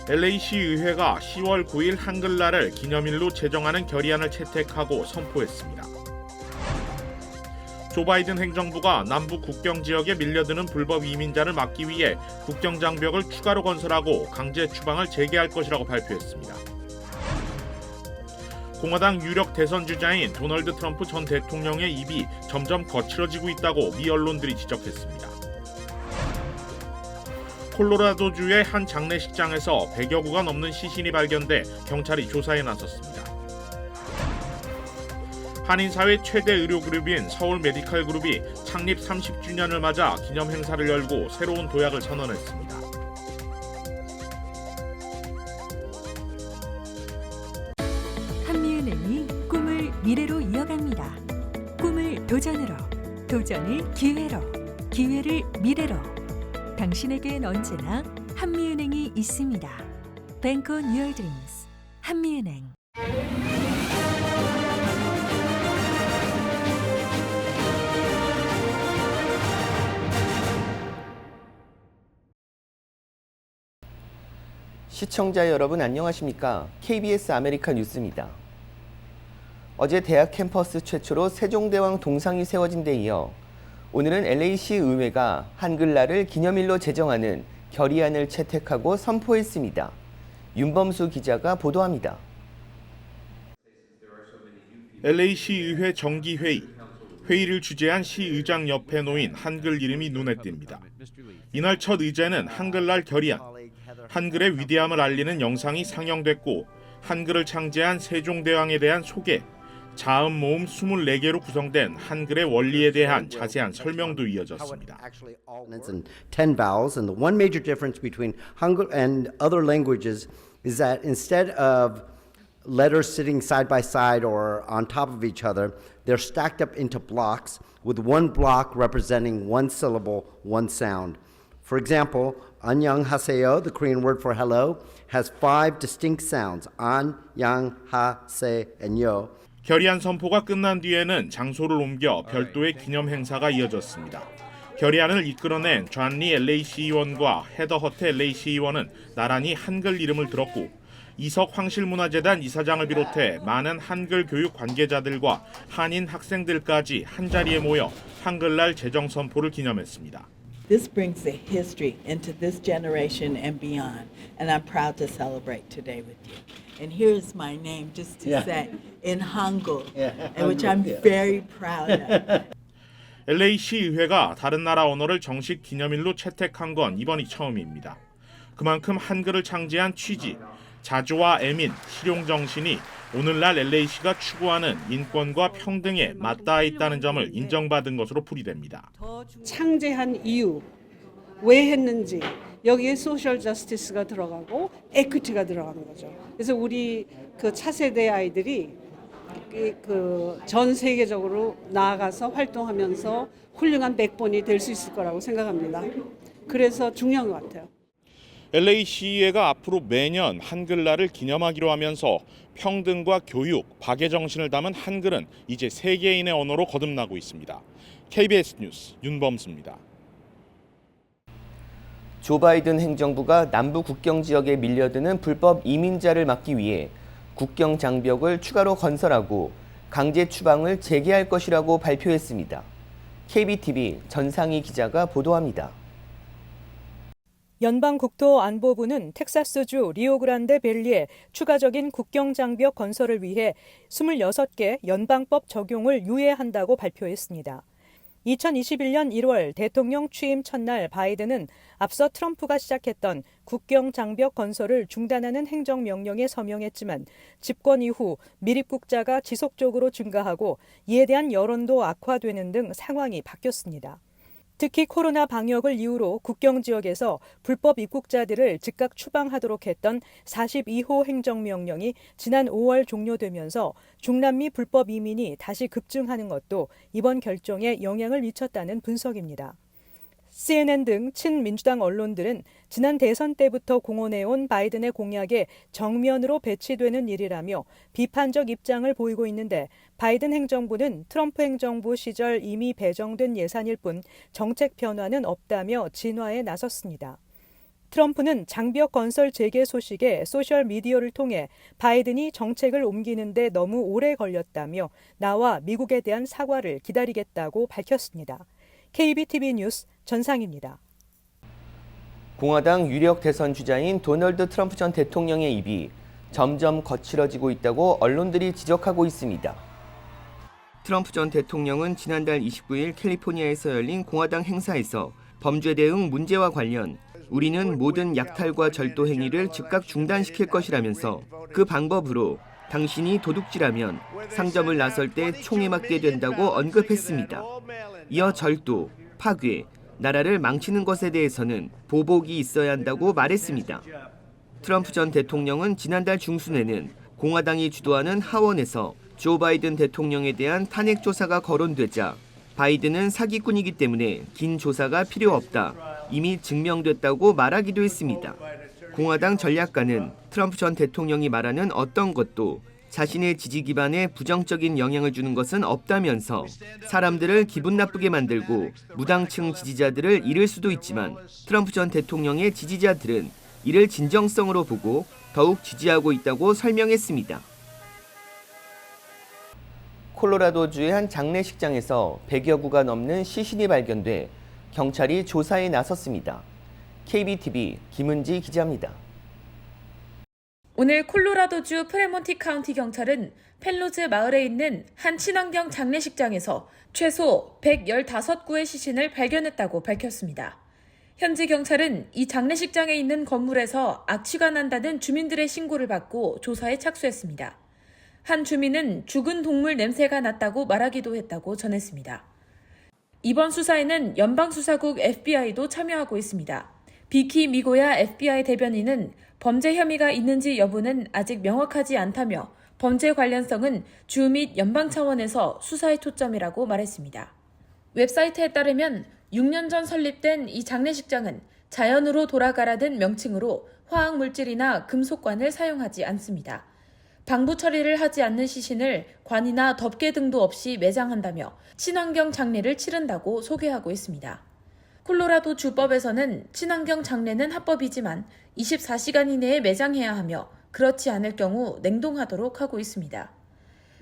LA시 의회가 10월 9일 한글날을 기념일로 제정하는 결의안을 채택하고 선포했습니다. 조 바이든 행정부가 남북 국경 지역에 밀려드는 불법 이민자를 막기 위해 국경 장벽을 추가로 건설하고 강제 추방을 재개할 것이라고 발표했습니다. 공화당 유력 대선 주자인 도널드 트럼프 전 대통령의 입이 점점 거칠어지고 있다고 미 언론들이 지적했습니다. 콜로라도주의 한 장례식장에서 100여 구가 넘는 시신이 발견돼 경찰이 조사에 나섰습니다. 한인사회 최대 의료그룹인 서울 메디컬 그룹이 창립 30주년을 맞아 기념 행사를 열고 새로운 도약을 선언했습니다. 한미은행이 꿈을 미래로 이어갑니다. 꿈을 도전으로, 도전을 기회로, 기회를 미래로. 당신에겐 언제나 한미은행이 있습니다. Bank on your dreams. 한미은행. 시청자 여러분 안녕하십니까? KBS 아메리카 뉴스입니다. 어제 대학 캠퍼스 최초로 세종대왕 동상이 세워진 데 이어 오늘은 LA시 의회가 한글날을 기념일로 제정하는 결의안을 채택하고 선포했습니다. 윤범수 기자가 보도합니다. LA시 의회 정기회의. 회의를 주재한 시의장 옆에 놓인 한글 이름이 눈에 띕니다. 이날 첫 의제는 한글날 결의안. 한글의 위대함을 알리는 영상이 상영됐고 한글을 창제한 세종대왕에 대한 소개, 자음 모음 24개로 구성된 한글의 원리에 대한 자세한 설명도 이어졌습니다. 10 vowels, and the one major difference between Hangul and other languages is that instead of letters sitting side by side or on top of each other, they're stacked up into blocks with one block representing one syllable, one sound. For example, 안녕하세요, the Korean word for hello, has 5 distinct sounds, 안, 양, 하, 세, and 요. 결의안 선포가 끝난 뒤에는 장소를 옮겨 별도의 기념 행사가 이어졌습니다. 결의안을 이끌어낸 존리 LA시 의원과 헤더 허트 LA시 의원은 나란히 한글 이름을 들었고 이석 황실문화재단 이사장을 비롯해 많은 한글 교육 관계자들과 한인 학생들까지 한자리에 모여 한글날 제정 선포를 기념했습니다. This brings the history into this generation and beyond, and I'm proud to celebrate today with you. And here's my name, just to say, in Hangul, and which I'm very proud of. LA시 의회가 다른 나라 언어를 정식 기념일로 채택한 건 이번이 처음입니다. 그만큼 한글을 창제한 취지, 자주와 애민, 실용 정신이 오늘날 LA시가 추구하는 인권과 평등에 맞닿아 있다는 점을 인정받은 것으로 풀이됩니다. 창제한 이유, 왜 했는지 여기에 소셜 저스티스가 들어가고 에퀴티가 들어가는 거죠. 그래서 우리 그 차세대 아이들이 그 전 세계적으로 나아가서 활동하면서 훌륭한 백본이 될 수 있을 거라고 생각합니다. 그래서 중요한 것 같아요. LA시의회가 앞으로 매년 한글날을 기념하기로 하면서 평등과 교육, 박애 정신을 담은 한글은 이제 세계인의 언어로 거듭나고 있습니다. KBS 뉴스 윤범수입니다. 조 바이든 행정부가 남북 국경 지역에 밀려드는 불법 이민자를 막기 위해 국경 장벽을 추가로 건설하고 강제 추방을 재개할 것이라고 발표했습니다. KBTV 전상희 기자가 보도합니다. 연방국토안보부는 텍사스주 리오그란데 밸리에 추가적인 국경 장벽 건설을 위해 26개 연방법 적용을 유예한다고 발표했습니다. 2021년 1월 대통령 취임 첫날 바이든은 앞서 트럼프가 시작했던 국경 장벽 건설을 중단하는 행정명령에 서명했지만 집권 이후 밀입국자가 지속적으로 증가하고 이에 대한 여론도 악화되는 등 상황이 바뀌었습니다. 특히 코로나 방역을 이유로 국경 지역에서 불법 입국자들을 즉각 추방하도록 했던 42호 행정명령이 지난 5월 종료되면서 중남미 불법 이민이 다시 급증하는 것도 이번 결정에 영향을 미쳤다는 분석입니다. CNN 등 친민주당 언론들은 지난 대선 때부터 공언해온 바이든의 공약에 정면으로 배치되는 일이라며 비판적 입장을 보이고 있는데 바이든 행정부는 트럼프 행정부 시절 이미 배정된 예산일 뿐 정책 변화는 없다며 진화에 나섰습니다. 트럼프는 장벽 건설 재개 소식에 소셜미디어를 통해 바이든이 정책을 옮기는데 너무 오래 걸렸다며 나와 미국에 대한 사과를 기다리겠다고 밝혔습니다. KBTV 뉴스 전상입니다. 공화당 유력 대선 주자인 도널드 트럼프 전 대통령의 입이 점점 거칠어지고 있다고 언론들이 지적하고 있습니다. 트럼프 전 대통령은 지난달 29일 캘리포니아에서 열린 공화당 행사에서 범죄 대응 문제와 관련 우리는 모든 약탈과 절도 행위를 즉각 중단시킬 것이라면서 그 방법으로 당신이 도둑질하면 상점을 나설 때 총에 맞게 된다고 언급했습니다. 이어 절도, 파괴, 나라를 망치는 것에 대해서는 보복이 있어야 한다고 말했습니다. 트럼프 전 대통령은 지난달 중순에는 공화당이 주도하는 하원에서 조 바이든 대통령에 대한 탄핵 조사가 거론되자 바이든은 사기꾼이기 때문에 긴 조사가 필요 없다. 이미 증명됐다고 말하기도 했습니다. 공화당 전략가는 트럼프 전 대통령이 말하는 어떤 것도 자신의 지지 기반에 부정적인 영향을 주는 것은 없다면서 사람들을 기분 나쁘게 만들고 무당층 지지자들을 잃을 수도 있지만 트럼프 전 대통령의 지지자들은 이를 진정성으로 보고 더욱 지지하고 있다고 설명했습니다. 콜로라도주의 한 장례식장에서 100여 구가 넘는 시신이 발견돼 경찰이 조사에 나섰습니다. KBTV 김은지 기자입니다. 오늘 콜로라도주 프레몬티 카운티 경찰은 펠로즈 마을에 있는 한 친환경 장례식장에서 최소 115구의 시신을 발견했다고 밝혔습니다. 현지 경찰은 이 장례식장에 있는 건물에서 악취가 난다는 주민들의 신고를 받고 조사에 착수했습니다. 한 주민은 죽은 동물 냄새가 났다고 말하기도 했다고 전했습니다. 이번 수사에는 연방수사국 FBI도 참여하고 있습니다. 비키 미고야 FBI 대변인은 범죄 혐의가 있는지 여부는 아직 명확하지 않다며 범죄 관련성은 주 및 연방 차원에서 수사의 초점이라고 말했습니다. 웹사이트에 따르면 6년 전 설립된 이 장례식장은 자연으로 돌아가라는 명칭으로 화학물질이나 금속관을 사용하지 않습니다. 방부 처리를 하지 않는 시신을 관이나 덮개 등도 없이 매장한다며 친환경 장례를 치른다고 소개하고 있습니다. 콜로라도 주법에서는 친환경 장례는 합법이지만 24시간 이내에 매장해야 하며 그렇지 않을 경우 냉동하도록 하고 있습니다.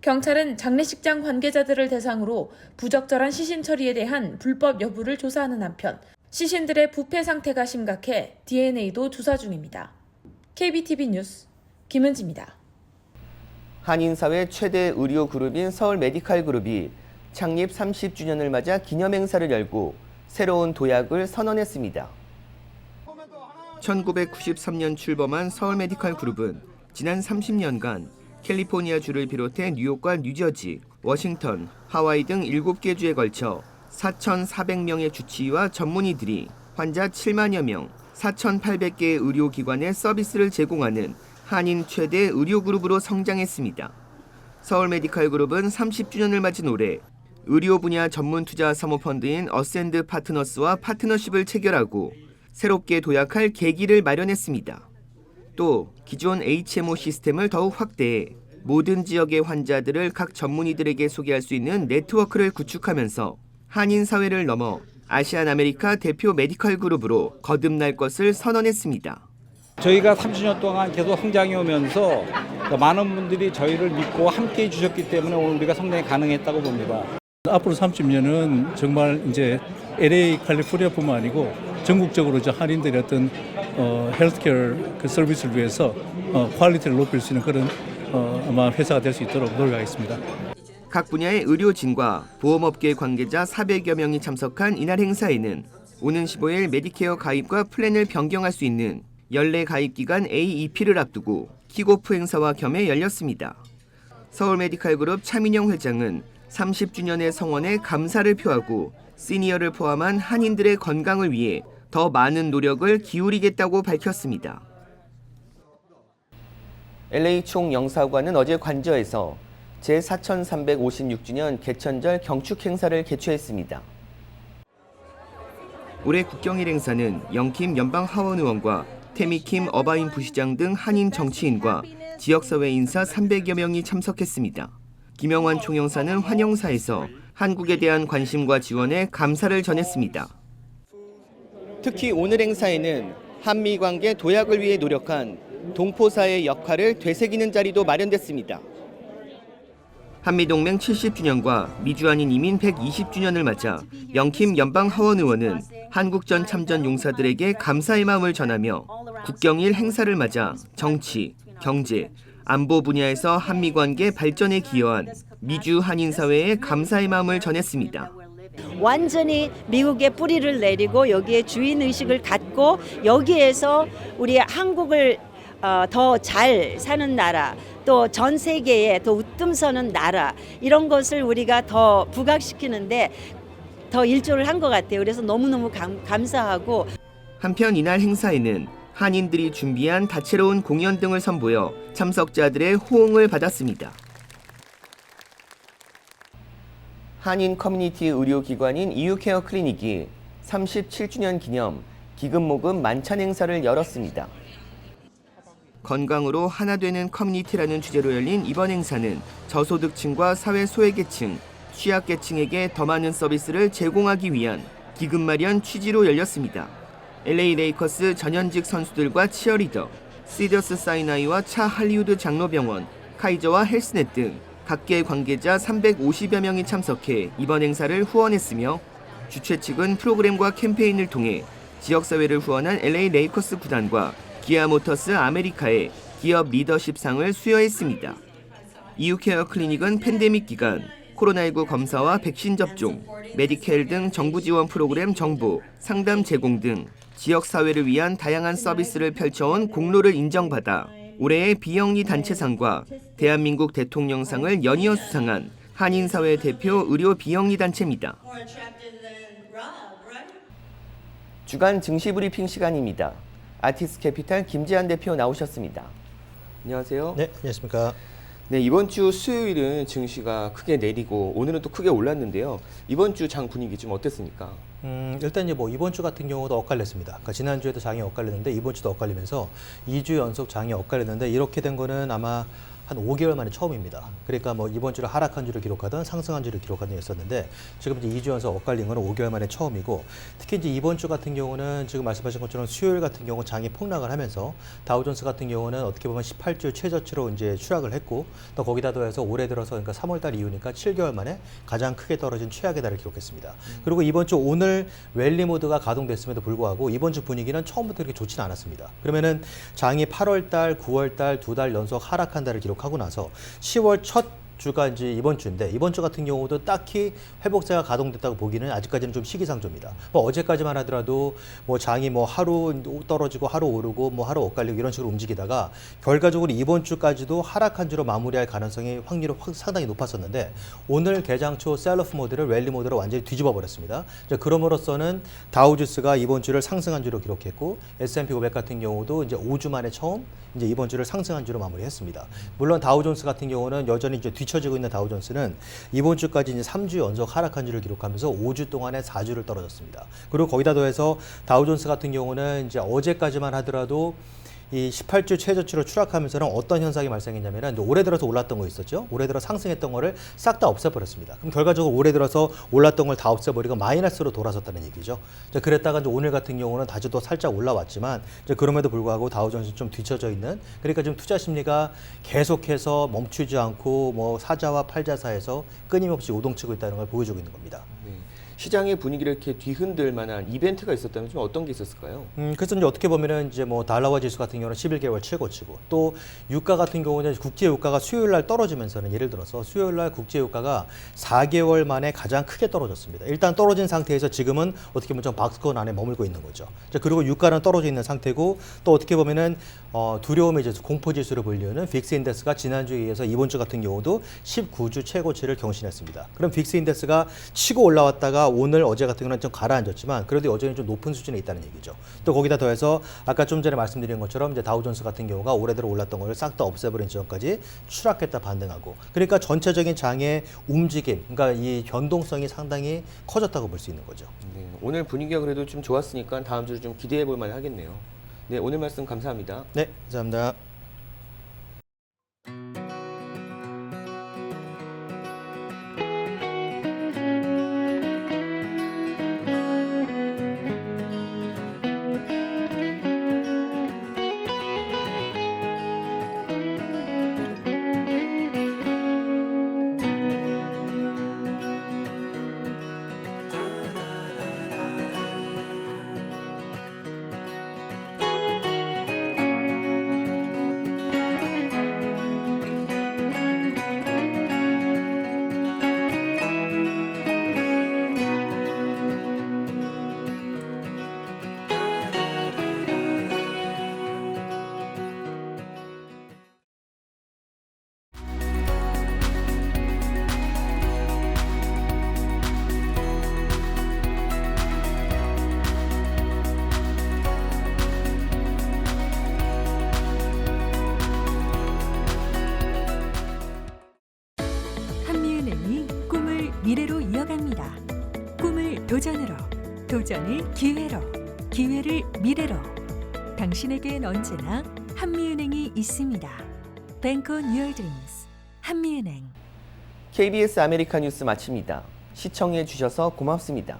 경찰은 장례식장 관계자들을 대상으로 부적절한 시신 처리에 대한 불법 여부를 조사하는 한편 시신들의 부패 상태가 심각해 DNA도 조사 중입니다. KBTV 뉴스 김은지입니다. 한인사회 최대 의료 그룹인 서울 메디칼 그룹이 창립 30주년을 맞아 기념행사를 열고 새로운 도약을 선언했습니다. 1993년 출범한 서울 메디칼 그룹은 지난 30년간 캘리포니아주를 비롯해 뉴욕과 뉴저지, 워싱턴, 하와이 등 7개 주에 걸쳐 4,400명의 주치의와 전문의들이 환자 7만여 명, 4,800개의 의료기관에 서비스를 제공하는 한인 최대 의료그룹으로 성장했습니다. 서울 메디칼 그룹은 30주년을 맞은 올해 의료 분야 전문 투자 사모펀드인 어센드 파트너스와 파트너십을 체결하고 새롭게 도약할 계기를 마련했습니다. 또 기존 HMO 시스템을 더욱 확대해 모든 지역의 환자들을 각 전문의들에게 소개할 수 있는 네트워크를 구축하면서 한인 사회를 넘어 아시안 아메리카 대표 메디칼 그룹으로 거듭날 것을 선언했습니다. 저희가 30년 동안 계속 성장해 오면서 많은 분들이 저희를 믿고 함께해 주셨기 때문에 오늘 우리가 성장이 가능했다고 봅니다. 앞으로 30년은 정말 이제 LA, 캘리포니아뿐만 아니고 전국적으로 한인들의 어떤 헬스케어 그 서비스를 위해서 퀄리티를 높일 수 있는 그런 아마 회사가 될 수 있도록 노력하겠습니다. 각 분야의 의료진과 보험업계 관계자 400여 명이 참석한 이날 행사에는 오는 15일 메디케어 가입과 플랜을 변경할 수 있는 연례 가입기간 AEP를 앞두고 킥오프 행사와 겸해 열렸습니다. 서울 메디칼 그룹 차민영 회장은 30주년의 성원에 감사를 표하고 시니어를 포함한 한인들의 건강을 위해 더 많은 노력을 기울이겠다고 밝혔습니다. LA 총영사관은 어제 관저에서 제4356주년 개천절 경축 행사를 개최했습니다. 올해 국경일 행사는 영킴 연방 하원 의원과 태미킴 어바인 부시장 등 한인 정치인과 지역사회 인사 300여 명이 참석했습니다. 김영환 총영사는 환영사에서 한국에 대한 관심과 지원에 감사를 전했습니다. 특히 오늘 행사에는 한미 관계 도약을 위해 노력한 동포사의 역할을 되새기는 자리도 마련됐습니다. 한미동맹 70주년과 미주한인 이민 120주년을 맞아 영킴 연방하원 의원은 한국전 참전 용사들에게 감사의 마음을 전하며 국경일 행사를 맞아 정치, 경제, 안보 분야에서 한미 관계 발전에 기여한 미주 한인 사회에 감사의 마음을 전했습니다. 완전히 미국의 뿌리를 내리고 여기에 주인 의식을 갖고 여기에서 우리 한국을 더 잘 사는 나라, 또 전 세계에 더 웃듬서는 나라, 이런 것을 우리가 더 부각시키는데 더 일조를 한 것 같아요. 그래서 너무너무 감사하고. 한편 이날 행사에는 한인들이 준비한 다채로운 공연 등을 선보여 참석자들의 호응을 받았습니다. 한인 커뮤니티 의료기관인 이유케어 클리닉이 37주년 기념 기금 모금 만찬 행사를 열었습니다. 건강으로 하나 되는 커뮤니티라는 주제로 열린 이번 행사는 저소득층과 사회 소외계층, 취약계층에게 더 많은 서비스를 제공하기 위한 기금 마련 취지로 열렸습니다. LA 레이커스 전현직 선수들과 치어리더, 시더스 사이나이와 차 할리우드 장로병원, 카이저와 헬스넷 등 각계 관계자 350여 명이 참석해 이번 행사를 후원했으며 주최 측은 프로그램과 캠페인을 통해 지역사회를 후원한 LA 레이커스 구단과 기아 모터스 아메리카의 기업 리더십상을 수여했습니다. 이유케어 클리닉은 팬데믹 기간 코로나19 검사와 백신 접종, 메디케일 등 정부 지원 프로그램 정보, 상담 제공 등 지역사회를 위한 다양한 서비스를 펼쳐온 공로를 인정받아 올해의 비영리 단체상과 대한민국 대통령상을 연이어 수상한 한인사회 대표 의료 비영리 단체입니다. 주간 증시 브리핑 시간입니다. 아티스 캐피탈 김재한 대표 나오셨습니다. 안녕하세요. 네, 안녕하십니까. 네, 이번 주 수요일은 증시가 크게 내리고 오늘은 또 크게 올랐는데요. 이번 주 장 분위기 좀 어땠습니까? 일단 이제 뭐 이번 주 같은 경우도 엇갈렸습니다. 그러니까 지난주에도 장이 엇갈렸는데 이번 주도 엇갈리면서 2주 연속 장이 엇갈렸는데 이렇게 된 거는 아마 한 5개월 만에 처음입니다. 그러니까 뭐 이번 주를 하락한 주를 기록하든 상승한 주를 기록하든 했었는데 지금 이제 2주 연속 엇갈린 거는 5개월 만에 처음이고 특히 이제 이번 주 같은 경우는 지금 말씀하신 것처럼 수요일 같은 경우 장이 폭락을 하면서 다우존스 같은 경우는 어떻게 보면 18주 최저치로 이제 추락을 했고 또 거기다 더해서 올해 들어서 그러니까 3월 달 이후니까 7개월 만에 가장 크게 떨어진 최악의 달을 기록했습니다. 그리고 이번 주 오늘 랠리 모드가 가동됐음에도 불구하고 이번 주 분위기는 처음부터 이렇게 좋지는 않았습니다. 그러면은 장이 8월 달, 9월 달 두 달 연속 하락한 달을 기록하고 나서 10월 첫 주가 이제 이번 주인데 이번 주 같은 경우도 딱히 회복세가 가동됐다고 보기는 아직까지는 좀 시기상조입니다. 뭐 어제까지만 하더라도 뭐 장이 뭐 하루 떨어지고 하루 오르고 뭐 하루 엇갈리고 이런 식으로 움직이다가 결과적으로 이번 주까지도 하락한 주로 마무리할 가능성이 확률이 상당히 높았었는데 오늘 개장 초 셀러프 모드를 랠리 모드로 완전히 뒤집어 버렸습니다. 그럼으로써는 다우지수가 이번 주를 상승한 주로 기록했고 S&P 500 같은 경우도 이제 5주 만에 처음 이제 이번 주를 상승한 주로 마무리했습니다. 물론 다우존스 같은 경우는 여전히 이제 뒤처지고 있는 다우존스는 이번 주까지 이제 3주 연속 하락한 주를 기록하면서 5주 동안에 4주를 떨어졌습니다. 그리고 거기다 더해서 다우존스 같은 경우는 이제 어제까지만 하더라도 이 18주 최저치로 추락하면서는 어떤 현상이 발생했냐면 올해 들어서 올랐던 거 있었죠. 올해 들어 상승했던 거를 싹 다 없애버렸습니다. 그럼 결과적으로 올해 들어서 올랐던 걸 다 없애버리고 마이너스로 돌아섰다는 얘기죠. 그랬다가 이제 오늘 같은 경우는 다시 또 살짝 올라왔지만 이제 그럼에도 불구하고 다우존스 좀 뒤쳐져 있는 그러니까 지금 투자 심리가 계속해서 멈추지 않고 뭐 사자와 팔자 사이에서 끊임없이 요동치고 있다는 걸 보여주고 있는 겁니다. 네. 시장의 분위기를 이렇게 뒤흔들 만한 이벤트가 있었다면 좀 어떤 게 있었을까요? 그래서 이제 어떻게 보면은 이제 뭐 달러화 지수 같은 경우는 11개월 최고치고 또 유가 같은 경우는 국제 유가가 수요일 날 떨어지면서는 예를 들어서 수요일 날 국제 유가가 4개월 만에 가장 크게 떨어졌습니다. 일단 떨어진 상태에서 지금은 어떻게 보면 좀 박스권 안에 머물고 있는 거죠. 그리고 유가는 떨어져 있는 상태고 또 어떻게 보면은 두려움의 지수, 공포 지수로 불리는 빅스 인덱스가 지난주에 이어서 이번 주 같은 경우도 19주 최고치를 경신했습니다. 그럼 빅스 인덱스가 치고 올라왔다가 오늘 어제 같은 경우는 좀 가라앉았지만 그래도 여전히 좀 높은 수준에 있다는 얘기죠. 또 거기다 더해서 아까 좀 전에 말씀드린 것처럼 이제 다우존스 같은 경우가 올해 들어 올랐던 걸 싹 다 없애버린 지점까지 추락했다 반등하고 그러니까 전체적인 장의 움직임, 그러니까 이 변동성이 상당히 커졌다고 볼 수 있는 거죠. 네, 오늘 분위기가 그래도 좀 좋았으니까 다음 주를 좀 기대해 볼 만하겠네요. 네, 오늘 말씀 감사합니다. 네, 감사합니다. 도전을 기회로, 기회를 미래로. 당신에겐 언제나 한미은행이 있습니다. Bank on your dreams. 한미은행. KBS 아메리카 뉴스 마칩니다. 시청해 주셔서 고맙습니다.